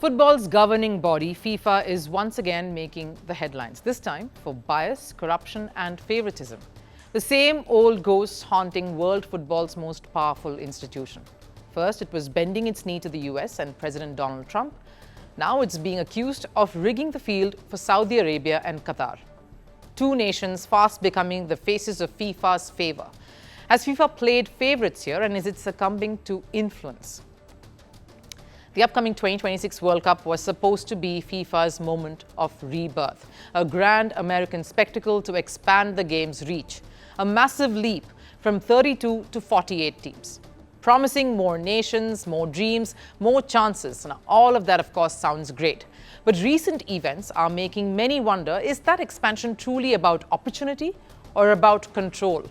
Football's governing body, FIFA, is once again making the headlines, this time for bias, corruption and favouritism. The same old ghosts haunting world football's most powerful institution. First, it was bending its knee to the US and President Donald Trump. Now it's being accused of rigging the field for Saudi Arabia and Qatar. Two nations fast becoming the faces of FIFA's favour. Has FIFA played favourites here, and is it succumbing to influence? The upcoming 2026 World Cup was supposed to be FIFA's moment of rebirth, a grand American spectacle to expand the game's reach, a massive leap from 32 to 48 teams, promising more nations, more dreams, more chances. Now, all of that, of course, sounds great. But recent events are making many wonder, is that expansion truly about opportunity or about control?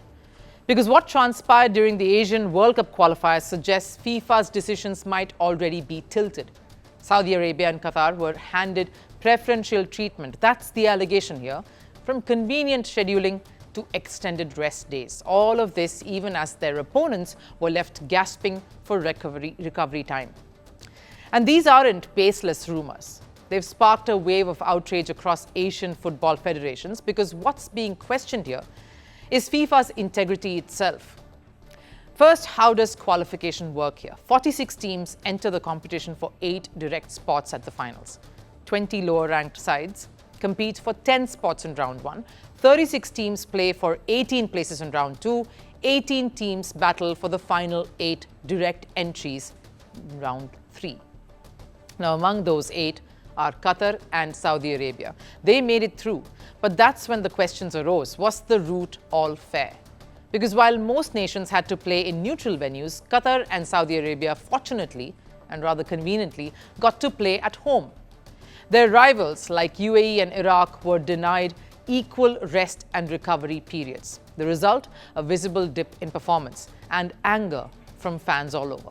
Because what transpired during the Asian World Cup qualifiers suggests FIFA's decisions might already be tilted. Saudi Arabia and Qatar were handed preferential treatment. That's the allegation here. From convenient scheduling to extended rest days. All of this even as their opponents were left gasping for recovery time. And these aren't baseless rumors. They've sparked a wave of outrage across Asian football federations because what's being questioned here is FIFA's integrity itself. First, how does qualification work here? 46 teams enter the competition for 8 direct spots at the finals. 20 lower-ranked sides compete for 10 spots in round 1. 36 teams play for 18 places in round 2. 18 teams battle for the final 8 direct entries in round 3. Now, among those 8 are Qatar and Saudi Arabia. They made it through, but that's when the questions arose. Was the route all fair? Because while most nations had to play in neutral venues, Qatar and Saudi Arabia fortunately, and rather conveniently, got to play at home. Their rivals like UAE and Iraq were denied equal rest and recovery periods. The result, a visible dip in performance and anger from fans all over.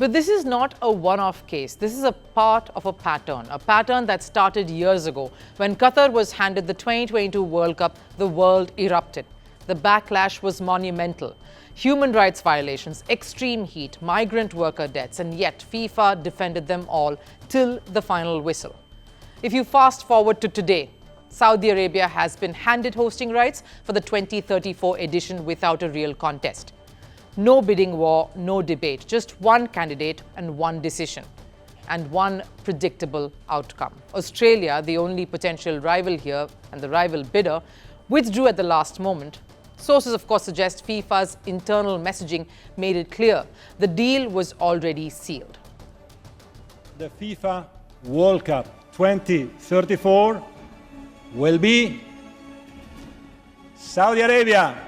But this is not a one-off case. This is a part of a pattern that started years ago. When Qatar was handed the 2022 World Cup, the world erupted. The backlash was monumental. Human rights violations, extreme heat, migrant worker deaths, and yet FIFA defended them all till the final whistle. If you fast forward to today, Saudi Arabia has been handed hosting rights for the 2034 edition without a real contest. No bidding war, no debate, just one candidate and one decision, and one predictable outcome. Australia, the only potential rival here and the rival bidder, withdrew at the last moment. Sources, of course, suggest FIFA's internal messaging made it clear the deal was already sealed. The FIFA World Cup 2034 will be Saudi Arabia.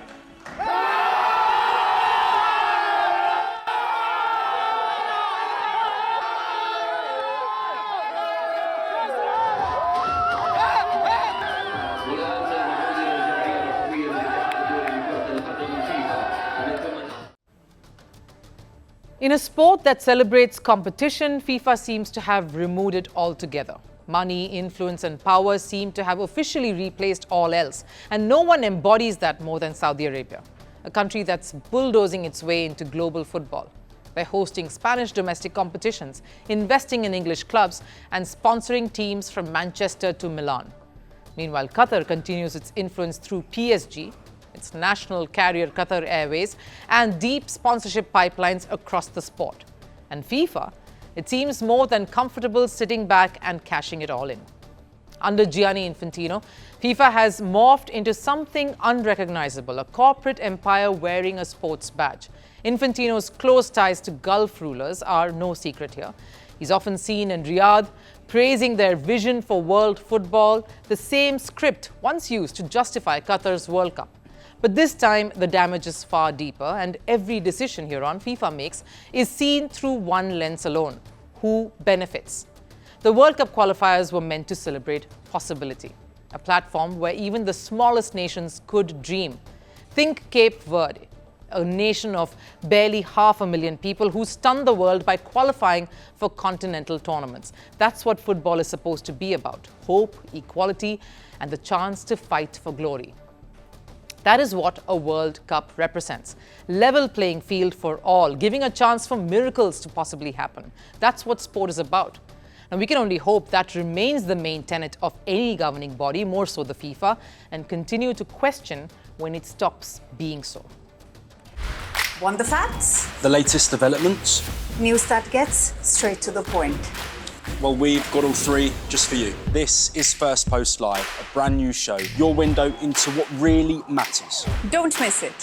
In a sport that celebrates competition, FIFA seems to have removed it altogether. Money, influence and power seem to have officially replaced all else, and no one embodies that more than Saudi Arabia, a country that's bulldozing its way into global football by hosting Spanish domestic competitions, investing in English clubs and sponsoring teams from Manchester to Milan. Meanwhile, Qatar continues its influence through PSG, its national carrier Qatar Airways, and deep sponsorship pipelines across the sport. And FIFA, it seems more than comfortable sitting back and cashing it all in. Under Gianni Infantino, FIFA has morphed into something unrecognizable, a corporate empire wearing a sports badge. Infantino's close ties to Gulf rulers are no secret here. He's often seen in Riyadh praising their vision for world football, the same script once used to justify Qatar's World Cup. But this time, the damage is far deeper, and every decision here on FIFA makes is seen through one lens alone: who benefits. The World Cup qualifiers were meant to celebrate possibility, a platform where even the smallest nations could dream. Think Cape Verde, a nation of barely 500,000 people who stunned the world by qualifying for continental tournaments. That's what football is supposed to be about: hope, equality, and the chance to fight for glory. That is what a World Cup represents. Level playing field for all, giving a chance for miracles to possibly happen. That's what sport is about. Now, we can only hope that remains the main tenet of any governing body, more so the FIFA, and continue to question when it stops being so. Want the facts? The latest developments? News that gets straight to the point. Well, we've got all three just for you. This is Firstpost Live, a brand new show, your window into what really matters. Don't miss it.